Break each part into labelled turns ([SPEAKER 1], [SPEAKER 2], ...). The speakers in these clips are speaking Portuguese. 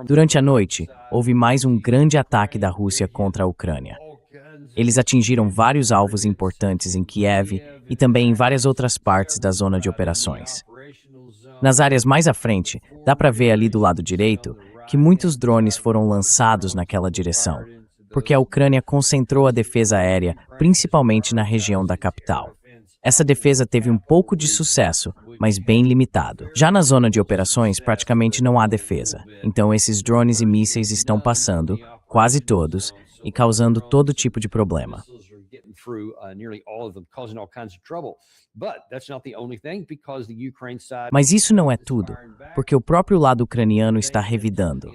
[SPEAKER 1] Durante a noite, houve mais um grande ataque da Rússia contra a Ucrânia. Eles atingiram vários alvos importantes em Kiev e também em várias outras partes da zona de operações. Nas áreas mais à frente, dá para ver ali do lado direito que muitos drones foram lançados naquela direção, porque a Ucrânia concentrou a defesa aérea principalmente na região da capital. Essa defesa teve um pouco de sucesso, mas bem limitado. Já na zona de operações, praticamente não há defesa. Então esses drones e mísseis estão passando, quase todos, e causando todo tipo de problema. Mas isso não é tudo, porque o próprio lado ucraniano está revidando.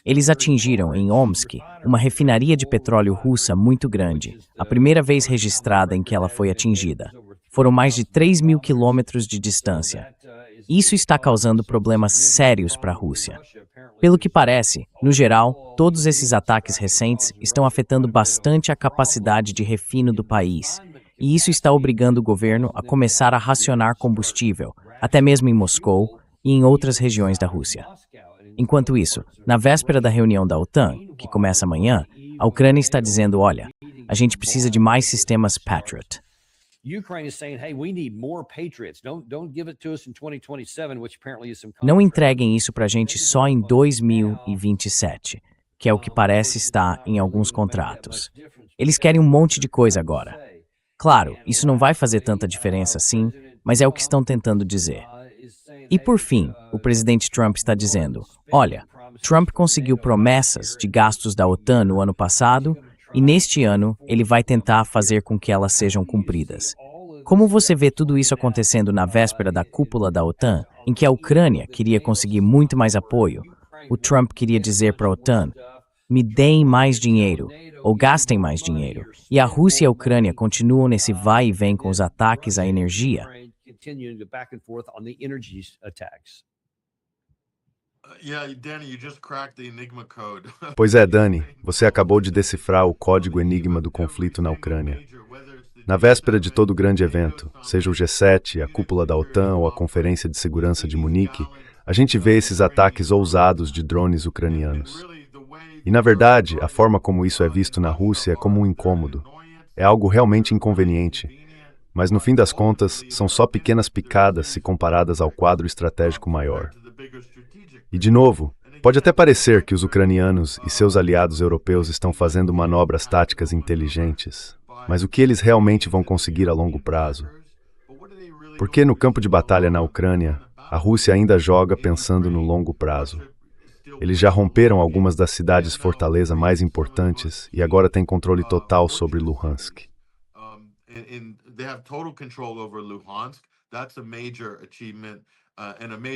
[SPEAKER 1] Eles atingiram, em Omsk, uma refinaria de petróleo russa muito grande, a primeira vez registrada em que ela foi atingida. Foram mais de 3.000 quilômetros de distância. Isso está causando problemas sérios para a Rússia. Pelo que parece, no geral, todos esses ataques recentes estão afetando bastante a capacidade de refino do país, e isso está obrigando o governo a começar a racionar combustível, até mesmo em Moscou e em outras regiões da Rússia. Enquanto isso, na véspera da reunião da OTAN, que começa amanhã, a Ucrânia está dizendo, olha, a gente precisa de mais sistemas Patriot. Não entreguem isso para a gente só em 2027, que é o que parece estar em alguns contratos. Eles querem um monte de coisa agora. Claro, isso não vai fazer tanta diferença assim, mas é o que estão tentando dizer. E por fim, o presidente Trump está dizendo, olha, Trump conseguiu promessas de gastos da OTAN no ano passado e neste ano ele vai tentar fazer com que elas sejam cumpridas. Como você vê tudo isso acontecendo na véspera da cúpula da OTAN, em que a Ucrânia queria conseguir muito mais apoio, o Trump queria dizer para a OTAN, me deem mais dinheiro, ou gastem mais dinheiro, e a Rússia e a Ucrânia continuam nesse vai e vem com os ataques à energia.
[SPEAKER 2] Pois é, Dani, você acabou de decifrar o código enigma do conflito na Ucrânia. Na véspera de todo grande evento, seja o G7, a cúpula da OTAN ou a Conferência de Segurança de Munique, a gente vê esses ataques ousados de drones ucranianos. E, na verdade, a forma como isso é visto na Rússia é como um incômodo. É algo realmente inconveniente. Mas, no fim das contas, são só pequenas picadas se comparadas ao quadro estratégico maior. E, de novo, pode até parecer que os ucranianos e seus aliados europeus estão fazendo manobras táticas inteligentes, mas o que eles realmente vão conseguir a longo prazo? Porque no campo de batalha na Ucrânia, a Rússia ainda joga pensando no longo prazo. Eles já romperam algumas das cidades fortaleza mais importantes e agora têm controle total sobre Luhansk.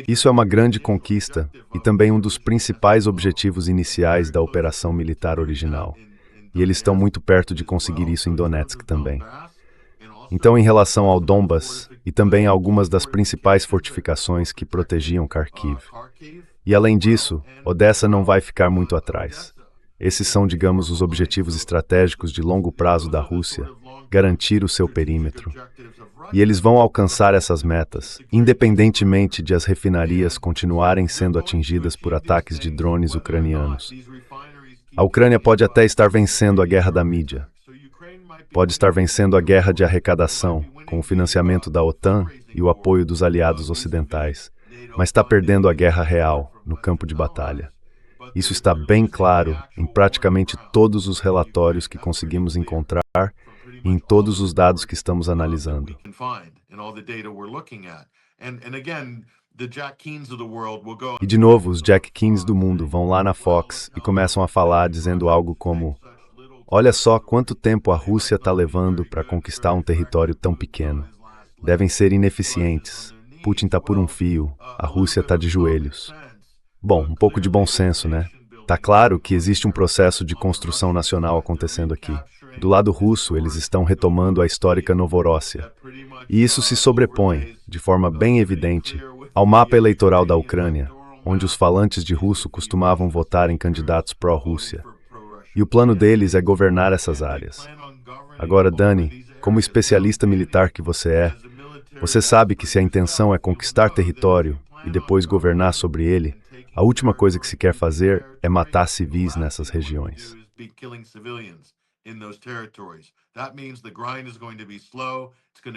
[SPEAKER 2] Isso é uma grande conquista e também um dos principais objetivos iniciais da operação militar original. E eles estão muito perto de conseguir isso em Donetsk também. Então, em relação ao Donbas e também a algumas das principais fortificações que protegiam Kharkiv. E além disso, Odessa não vai ficar muito atrás. Esses são, digamos, os objetivos estratégicos de longo prazo da Rússia, garantir o seu perímetro. E eles vão alcançar essas metas, independentemente de as refinarias continuarem sendo atingidas por ataques de drones ucranianos. A Ucrânia pode até estar vencendo a guerra da mídia. Pode estar vencendo a guerra de arrecadação, com o financiamento da OTAN e o apoio dos aliados ocidentais, mas está perdendo a guerra real, no campo de batalha. Isso está bem claro em praticamente todos os relatórios que conseguimos encontrar e em todos os dados que estamos analisando. E de novo, os Jack Keens do mundo vão lá na Fox e começam a falar dizendo algo como: olha só quanto tempo a Rússia está levando para conquistar um território tão pequeno. Devem ser ineficientes. Putin está por um fio, a Rússia está de joelhos. Bom, um pouco de bom senso, né? Tá claro que existe um processo de construção nacional acontecendo aqui. Do lado russo, eles estão retomando a histórica Novorossia. E isso se sobrepõe, de forma bem evidente, ao mapa eleitoral da Ucrânia, onde os falantes de russo costumavam votar em candidatos pró-Rússia. E o plano deles é governar essas áreas. Agora, Dani, como especialista militar que você é, você sabe que se a intenção é conquistar território, e depois governar sobre ele, a última coisa que se quer fazer é matar civis nessas regiões.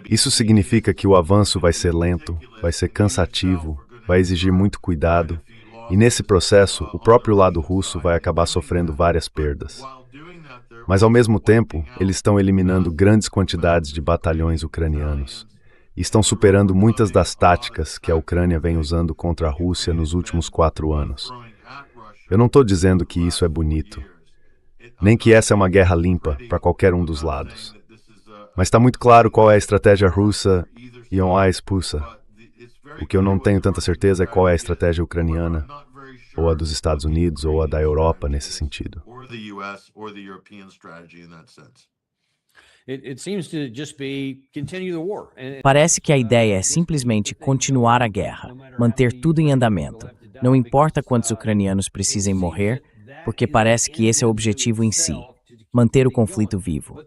[SPEAKER 2] Isso significa que o avanço vai ser lento, vai ser cansativo, vai exigir muito cuidado, e nesse processo, o próprio lado russo vai acabar sofrendo várias perdas. Mas, ao mesmo tempo, eles estão eliminando grandes quantidades de batalhões ucranianos e estão superando muitas das táticas que a Ucrânia vem usando contra a Rússia nos últimos 4 anos. Eu não estou dizendo que isso é bonito, nem que essa é uma guerra limpa para qualquer um dos lados. Mas está muito claro qual é a estratégia russa e a expulsa. O que eu não tenho tanta certeza é qual é a estratégia ucraniana, ou a dos Estados Unidos, ou a da Europa nesse sentido.
[SPEAKER 1] Parece que a ideia é simplesmente continuar a guerra, manter tudo em andamento. Não importa quantos ucranianos precisem morrer, porque parece que esse é o objetivo em si, manter o conflito vivo.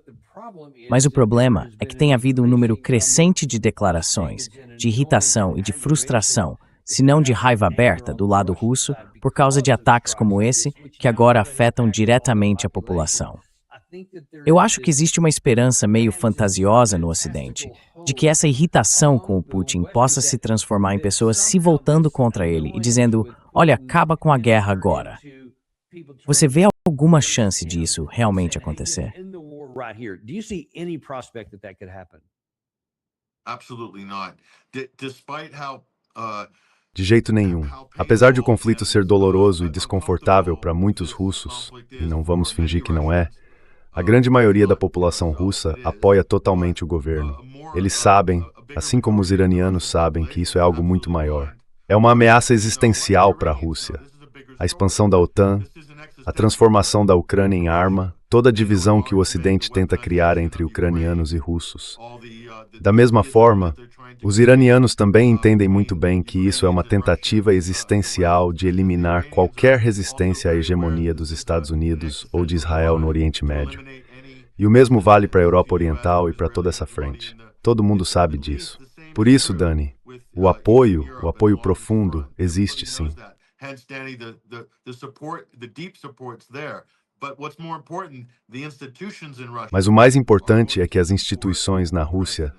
[SPEAKER 1] Mas o problema é que tem havido um número crescente de declarações, de irritação e de frustração, se não de raiva aberta do lado russo, por causa de ataques como esse, que agora afetam diretamente a população. Eu acho que existe uma esperança meio fantasiosa no Ocidente, de que essa irritação com o Putin possa se transformar em pessoas se voltando contra ele e dizendo, olha, acaba com a guerra agora. Você vê alguma chance disso realmente acontecer?
[SPEAKER 2] De jeito nenhum. Apesar de o conflito ser doloroso e desconfortável para muitos russos, e não vamos fingir que não é, a grande maioria da população russa apoia totalmente o governo. Eles sabem, assim como os iranianos sabem, que isso é algo muito maior. É uma ameaça existencial para a Rússia. A expansão da OTAN, a transformação da Ucrânia em arma, toda a divisão que o Ocidente tenta criar entre ucranianos e russos. Da mesma forma, os iranianos também entendem muito bem que isso é uma tentativa existencial de eliminar qualquer resistência à hegemonia dos Estados Unidos ou de Israel no Oriente Médio. E o mesmo vale para a Europa Oriental e para toda essa frente. Todo mundo sabe disso. Por isso, Dani, o apoio profundo, existe sim. Mas o mais importante é que as instituições na Rússia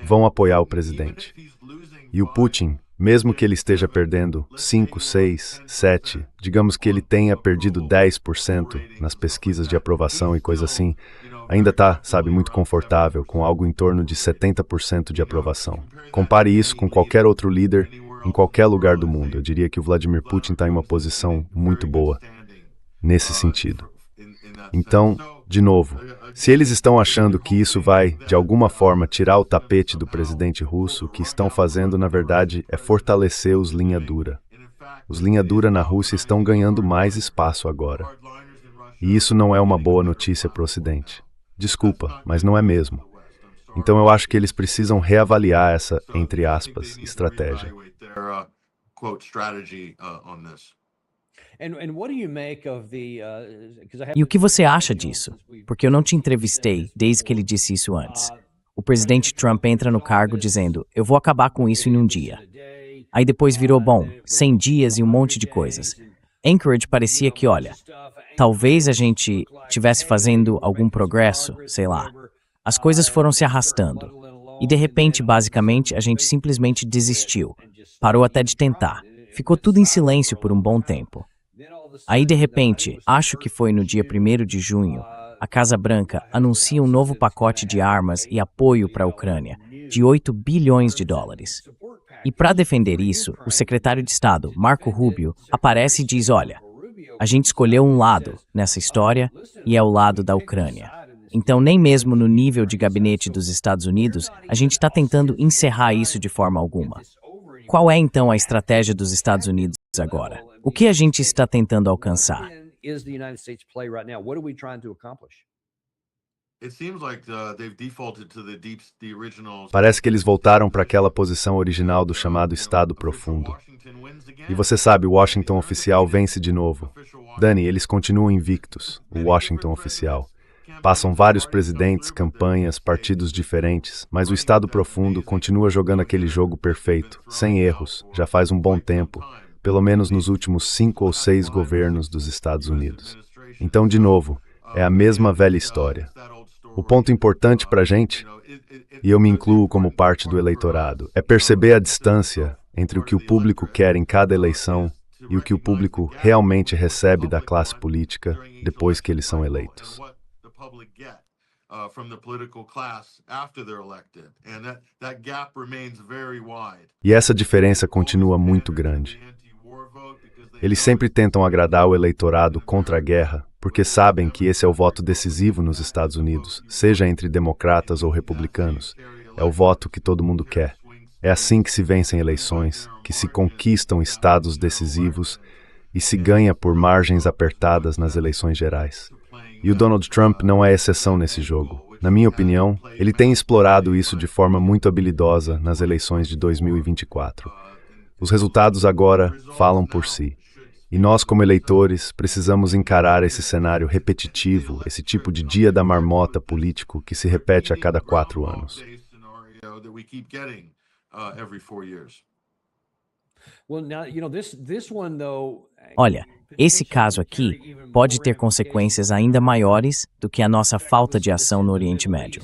[SPEAKER 2] vão apoiar o presidente. E o Putin, mesmo que ele esteja perdendo 5, 6, 7, digamos que ele tenha perdido 10% nas pesquisas de aprovação e coisa assim, ainda está, muito confortável, com algo em torno de 70% de aprovação. Compare isso com qualquer outro líder em qualquer lugar do mundo. Eu diria que o Vladimir Putin está em uma posição muito boa nesse sentido. Então, de novo, se eles estão achando que isso vai, de alguma forma, tirar o tapete do presidente russo, o que estão fazendo, na verdade, é fortalecer os linha dura. Os linha dura na Rússia estão ganhando mais espaço agora. E isso não é uma boa notícia para o Ocidente. Desculpa, mas não é mesmo. Então eu acho que eles precisam reavaliar essa, entre aspas, estratégia.
[SPEAKER 1] E o que você acha disso? Porque eu não te entrevistei desde que ele disse isso antes. O presidente Trump entra no cargo dizendo, eu vou acabar com isso em um dia. Aí depois virou, 100 dias e um monte de coisas. Anchorage parecia que, olha, talvez a gente estivesse fazendo algum progresso, sei lá. As coisas foram se arrastando. E de repente, basicamente, a gente simplesmente desistiu. Parou até de tentar. Ficou tudo em silêncio por um bom tempo. Aí, de repente, acho que foi no dia 1º de junho, a Casa Branca anuncia um novo pacote de armas e apoio para a Ucrânia, de 8 bilhões de dólares. E para defender isso, o secretário de Estado, Marco Rubio, aparece e diz, olha, a gente escolheu um lado nessa história e é o lado da Ucrânia. Então, nem mesmo no nível de gabinete dos Estados Unidos, a gente está tentando encerrar isso de forma alguma. Qual é, então, a estratégia dos Estados Unidos agora? O que a gente está tentando alcançar?
[SPEAKER 2] Parece que eles voltaram para aquela posição original do chamado Estado Profundo. E você sabe, o Washington oficial vence de novo. Dani, eles continuam invictos, o Washington oficial. Passam vários presidentes, campanhas, partidos diferentes, mas o Estado profundo continua jogando aquele jogo perfeito, sem erros, já faz um bom tempo, pelo menos nos últimos 5 ou 6 governos dos Estados Unidos. Então, de novo, é a mesma velha história. O ponto importante para a gente, e eu me incluo como parte do eleitorado, é perceber a distância entre o que o público quer em cada eleição e o que o público realmente recebe da classe política depois que eles são eleitos. E essa diferença continua muito grande. Eles sempre tentam agradar o eleitorado contra a guerra, porque sabem que esse é o voto decisivo nos Estados Unidos, seja entre democratas ou republicanos. É o voto que todo mundo quer. É assim que se vencem eleições, que se conquistam estados decisivos e se ganha por margens apertadas nas eleições gerais. E o Donald Trump não é exceção nesse jogo. Na minha opinião, ele tem explorado isso de forma muito habilidosa nas eleições de 2024. Os resultados agora falam por si. E nós, como eleitores, precisamos encarar esse cenário repetitivo, esse tipo de dia da marmota político que se repete a cada 4 anos.
[SPEAKER 1] Olha, esse caso aqui pode ter consequências ainda maiores do que a nossa falta de ação no Oriente Médio.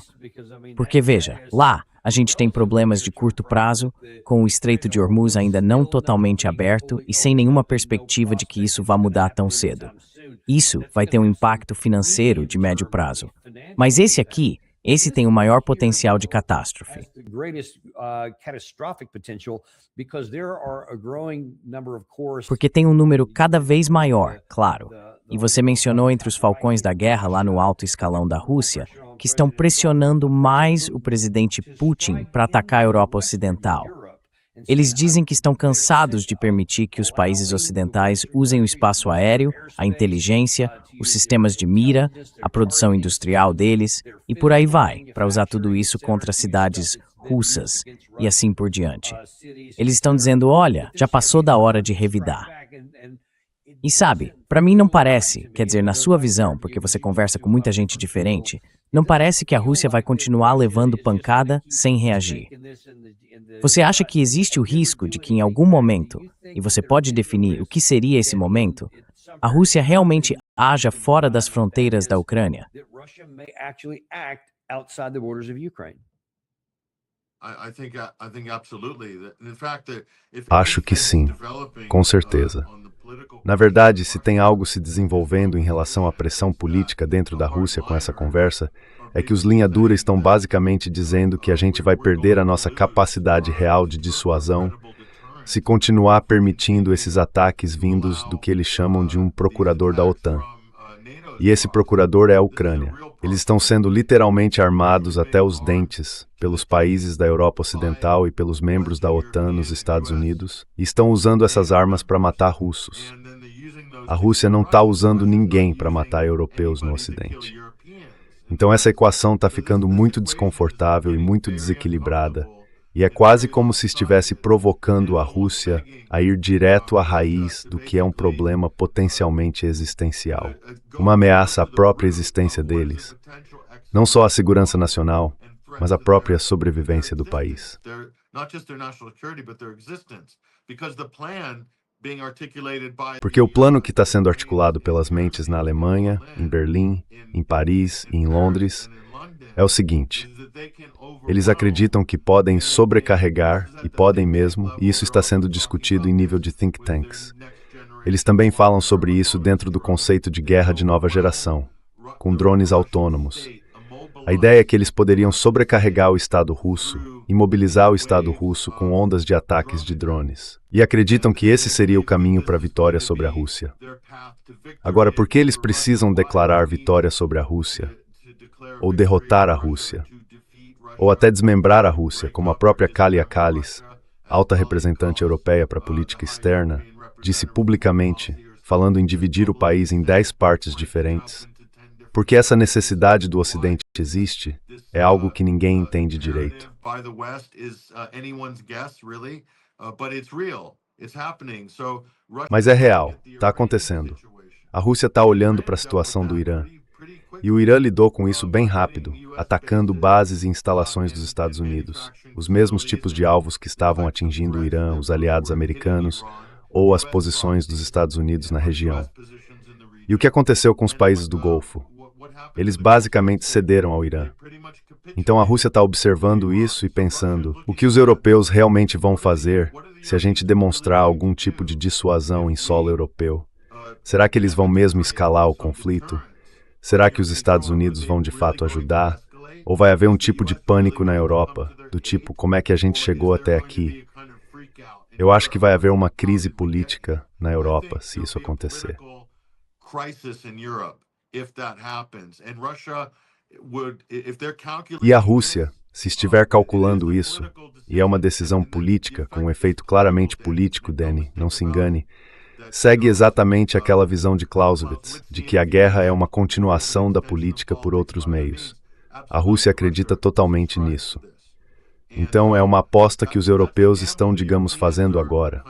[SPEAKER 1] Porque veja, lá a gente tem problemas de curto prazo, com o Estreito de Hormuz ainda não totalmente aberto e sem nenhuma perspectiva de que isso vá mudar tão cedo. Isso vai ter um impacto financeiro de médio prazo. Mas esse tem o maior potencial de catástrofe. Porque tem um número cada vez maior, claro. E você mencionou entre os falcões da guerra lá no alto escalão da Rússia, que estão pressionando mais o presidente Putin para atacar a Europa Ocidental. Eles dizem que estão cansados de permitir que os países ocidentais usem o espaço aéreo, a inteligência, os sistemas de mira, a produção industrial deles, e por aí vai, para usar tudo isso contra cidades russas e assim por diante. Eles estão dizendo, olha, já passou da hora de revidar. E sabe, para mim não parece, quer dizer, na sua visão, porque você conversa com muita gente diferente, não parece que a Rússia vai continuar levando pancada sem reagir. Você acha que existe o risco de que em algum momento, e você pode definir o que seria esse momento, a Rússia realmente haja fora das fronteiras da Ucrânia?
[SPEAKER 2] Acho que sim, com certeza. Na verdade, se tem algo se desenvolvendo em relação à pressão política dentro da Rússia com essa conversa, é que os linha dura estão basicamente dizendo que a gente vai perder a nossa capacidade real de dissuasão se continuar permitindo esses ataques vindos do que eles chamam de um procurador da OTAN. E esse procurador é a Ucrânia. Eles estão sendo literalmente armados até os dentes pelos países da Europa Ocidental e pelos membros da OTAN nos Estados Unidos e estão usando essas armas para matar russos. A Rússia não está usando ninguém para matar europeus no Ocidente. Então essa equação está ficando muito desconfortável e muito desequilibrada, e é quase como se estivesse provocando a Rússia a ir direto à raiz do que é um problema potencialmente existencial, uma ameaça à própria existência deles, não só à segurança nacional, mas à própria sobrevivência do país. Porque o plano que está sendo articulado pelas mentes na Alemanha, em Berlim, em Paris e em Londres é o seguinte: eles acreditam que podem sobrecarregar, e podem mesmo, e isso está sendo discutido em nível de think tanks. Eles também falam sobre isso dentro do conceito de guerra de nova geração, com drones autônomos. A ideia é que eles poderiam sobrecarregar o Estado russo, imobilizar o Estado russo com ondas de ataques de drones. E acreditam que esse seria o caminho para a vitória sobre a Rússia. Agora, por que eles precisam declarar vitória sobre a Rússia? Ou derrotar a Rússia? Ou até desmembrar a Rússia, como a própria Kalia Kallis, alta representante europeia para a política externa, disse publicamente, falando em dividir o país em 10 partes diferentes? Porque essa necessidade do Ocidente existe, é algo que ninguém entende direito. Mas é real, está acontecendo. A Rússia está olhando para a situação do Irã, E o Irã lidou com isso bem rápido, atacando bases e instalações dos Estados Unidos, os mesmos tipos de alvos que estavam atingindo o Irã, os aliados americanos, ou as posições dos Estados Unidos na região. E o que aconteceu com os países do Golfo? Eles basicamente cederam ao Irã. Então a Rússia está observando isso e pensando, o que os europeus realmente vão fazer se a gente demonstrar algum tipo de dissuasão em solo europeu? Será que eles vão mesmo escalar o conflito? Será que os Estados Unidos vão de fato ajudar? Ou vai haver um tipo de pânico na Europa, do tipo, como é que a gente chegou até aqui? Eu acho que vai haver uma crise política na Europa se isso acontecer. E a Rússia, se estiver calculando isso, e é uma decisão política, com um efeito claramente político, Danny, não se engane, segue exatamente aquela visão de Clausewitz, de que a guerra é uma continuação da política por outros meios. A Rússia acredita totalmente nisso. Então é uma aposta que os europeus estão, digamos, fazendo agora.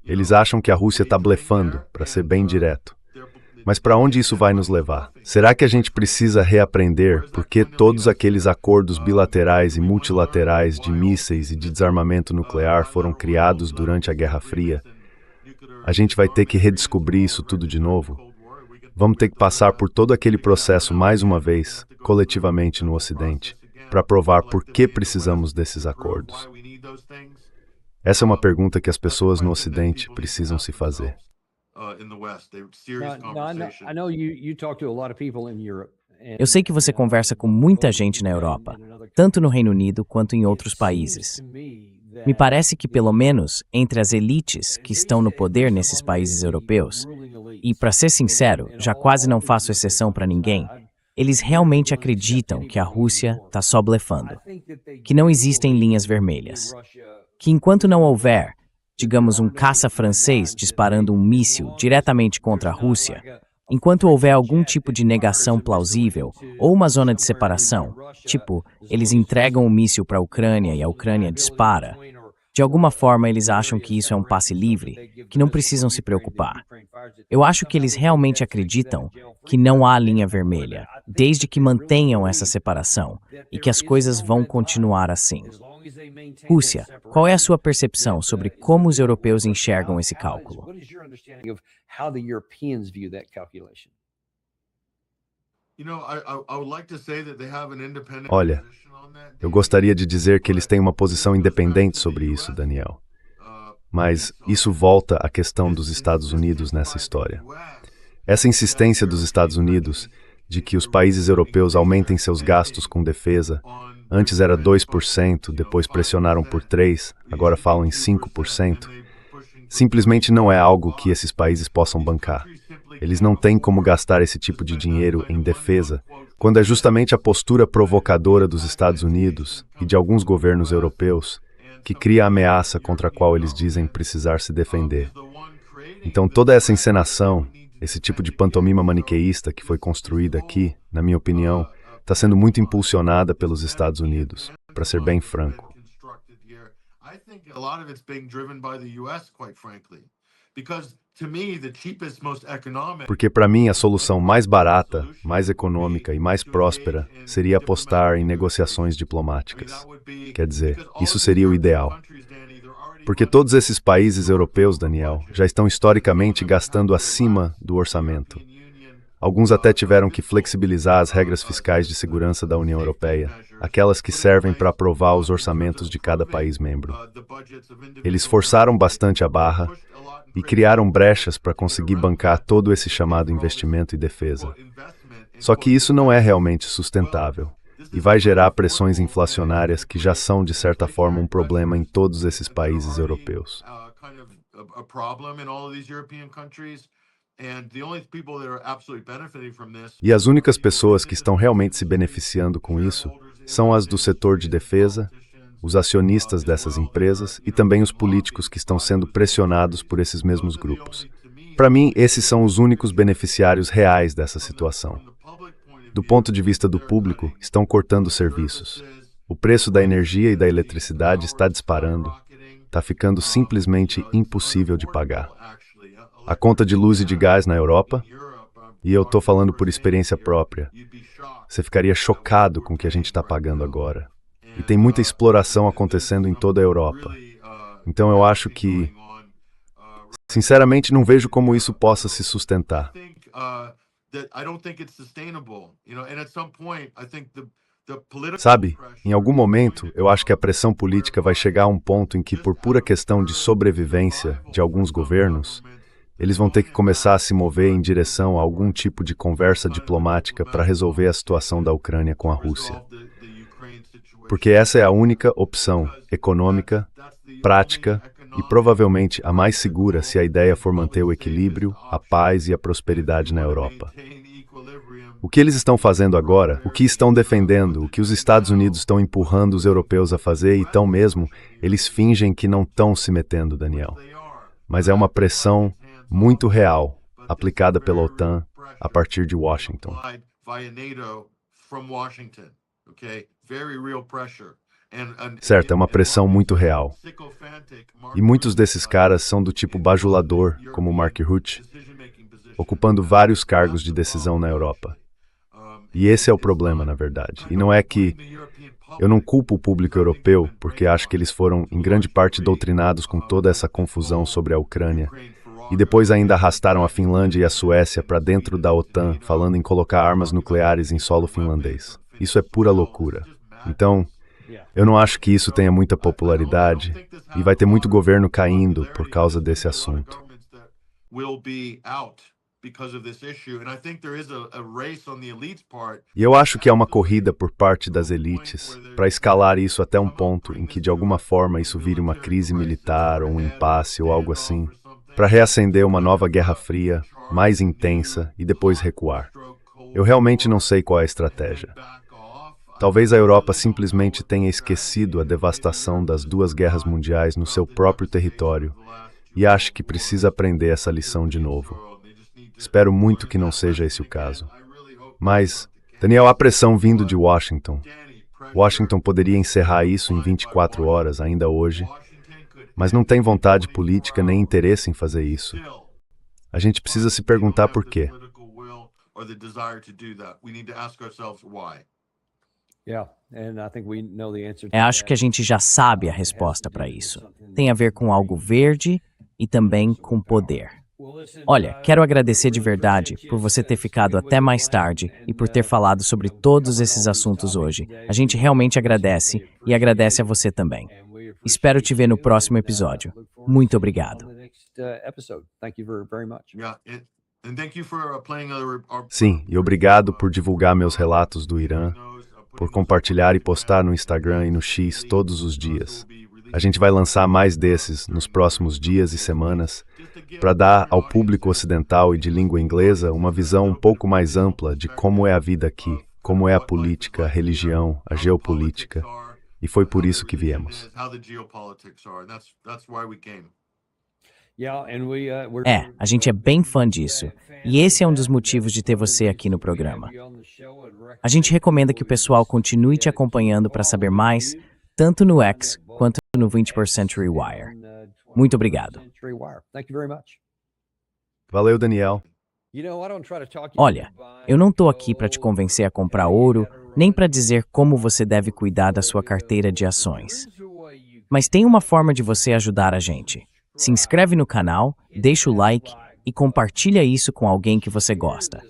[SPEAKER 2] Eles acham que a Rússia está blefando, para ser bem direto. Mas para onde isso vai nos levar? Será que a gente precisa reaprender por que todos aqueles acordos bilaterais e multilaterais de mísseis e de desarmamento nuclear foram criados durante a Guerra Fria? A gente vai ter que redescobrir isso tudo de novo? Vamos ter que passar por todo aquele processo mais uma vez, coletivamente no Ocidente, para provar por que precisamos desses acordos. Essa é uma pergunta que as pessoas no Ocidente precisam se fazer.
[SPEAKER 1] Eu sei que você conversa com muita gente na Europa, tanto no Reino Unido quanto em outros países. Me parece que, pelo menos, entre as elites que estão no poder nesses países europeus, e, para ser sincero, já quase não faço exceção para ninguém, eles realmente acreditam que a Rússia está só blefando, que não existem linhas vermelhas, que enquanto não houver, digamos, um caça francês disparando um míssil diretamente contra a Rússia, enquanto houver algum tipo de negação plausível ou uma zona de separação, tipo, eles entregam o míssil para a Ucrânia e a Ucrânia dispara, de alguma forma eles acham que isso é um passe livre, que não precisam se preocupar. Eu acho que eles realmente acreditam que não há linha vermelha, desde que mantenham essa separação, e que as coisas vão continuar assim. Rússia, qual é a sua percepção sobre como os europeus enxergam esse cálculo?
[SPEAKER 2] Olha, eu gostaria de dizer que eles têm uma posição independente sobre isso, Daniel. Mas isso volta à questão dos Estados Unidos nessa história. Essa insistência dos Estados Unidos de que os países europeus aumentem seus gastos com defesa, antes era 2%, depois pressionaram por 3%, agora falam em 5%, simplesmente não é algo que esses países possam bancar. Eles não têm como gastar esse tipo de dinheiro em defesa, quando é justamente a postura provocadora dos Estados Unidos e de alguns governos europeus que cria a ameaça contra a qual eles dizem precisar se defender. Então toda essa encenação, esse tipo de pantomima maniqueísta que foi construída aqui, na minha opinião, está sendo muito impulsionada pelos Estados Unidos, para ser bem franco. Porque para mim a solução mais barata, mais econômica e mais próspera seria apostar em negociações diplomáticas. Quer dizer, isso seria o ideal. Porque todos esses países europeus, Daniel, já estão historicamente gastando acima do orçamento. Alguns até tiveram que flexibilizar as regras fiscais de segurança da União Europeia, aquelas que servem para aprovar os orçamentos de cada país membro. Eles forçaram bastante a barra e criaram brechas para conseguir bancar todo esse chamado investimento e defesa. Só que isso não é realmente sustentável e vai gerar pressões inflacionárias que já são, de certa forma, um problema em todos esses países europeus. E as únicas pessoas que estão realmente se beneficiando com isso são as do setor de defesa, os acionistas dessas empresas e também os políticos que estão sendo pressionados por esses mesmos grupos. Para mim, esses são os únicos beneficiários reais dessa situação. Do ponto de vista do público, estão cortando serviços. O preço da energia e da eletricidade está disparando. Está ficando simplesmente impossível de pagar. A conta de luz e de gás na Europa, E eu tô falando por experiência própria. Você ficaria chocado com o que a gente está pagando agora. E tem muita exploração acontecendo em toda a Europa. Então eu acho que, sinceramente, não vejo como isso possa se sustentar. Sabe, em algum momento, eu acho que a pressão política vai chegar a um ponto em que, por pura questão de sobrevivência de alguns governos, eles vão ter que começar a se mover em direção a algum tipo de conversa diplomática para resolver a situação da Ucrânia com a Rússia. Porque essa é a única opção econômica, prática e provavelmente a mais segura se a ideia for manter o equilíbrio, a paz e a prosperidade na Europa. O que eles estão fazendo agora, o que estão defendendo, o que os Estados Unidos estão empurrando os europeus a fazer e tão mesmo, eles fingem que não estão se metendo, Daniel. Mas é uma pressão muito real, aplicada pela OTAN a partir de Washington. Certo, é uma pressão muito real. E muitos desses caras são do tipo bajulador, como Mark Rutte, ocupando vários cargos de decisão na Europa. E esse é o problema, na verdade. E não é que eu não culpo o público europeu, porque acho que eles foram, em grande parte, doutrinados com toda essa confusão sobre a Ucrânia. E depois ainda arrastaram a Finlândia e a Suécia para dentro da OTAN, falando em colocar armas nucleares em solo finlandês. Isso é pura loucura. Então, eu não acho que isso tenha muita popularidade e vai ter muito governo caindo por causa desse assunto. E eu acho que há uma corrida por parte das elites para escalar isso até um ponto em que, de alguma forma, isso vire uma crise militar ou um impasse ou algo assim, para reacender uma nova Guerra Fria, mais intensa, e depois recuar. Eu realmente não sei qual é a estratégia. Talvez a Europa simplesmente tenha esquecido a devastação das duas guerras mundiais no seu próprio território e ache que precisa aprender essa lição de novo. Espero muito que não seja esse o caso. Mas, Daniel, há pressão vindo de Washington. Washington poderia encerrar isso em 24 horas ainda hoje, mas não tem vontade política nem interesse em fazer isso. A gente precisa se perguntar por quê.
[SPEAKER 1] Acho que a gente já sabe a resposta para isso. Tem a ver com algo verde e também com poder. Olha, quero agradecer de verdade por você ter ficado até mais tarde e por ter falado sobre todos esses assuntos hoje. A gente realmente agradece e agradece a você também. Espero te ver no próximo episódio. Muito obrigado.
[SPEAKER 2] Sim, e obrigado por divulgar meus relatos do Irã, por compartilhar e postar no Instagram e no X todos os dias. A gente vai lançar mais desses nos próximos dias e semanas para dar ao público ocidental e de língua inglesa uma visão um pouco mais ampla de como é a vida aqui, como é a política, a religião, a geopolítica. E foi por isso que viemos.
[SPEAKER 1] A gente é bem fã disso. E esse é um dos motivos de ter você aqui no programa. A gente recomenda que o pessoal continue te acompanhando para saber mais, tanto no X quanto no 20th Century Wire. Muito obrigado.
[SPEAKER 2] Valeu, Daniel.
[SPEAKER 1] Olha, eu não estou aqui para te convencer a comprar ouro, nem para dizer como você deve cuidar da sua carteira de ações. Mas tem uma forma de você ajudar a gente. Se inscreve no canal, deixa o like e compartilha isso com alguém que você gosta.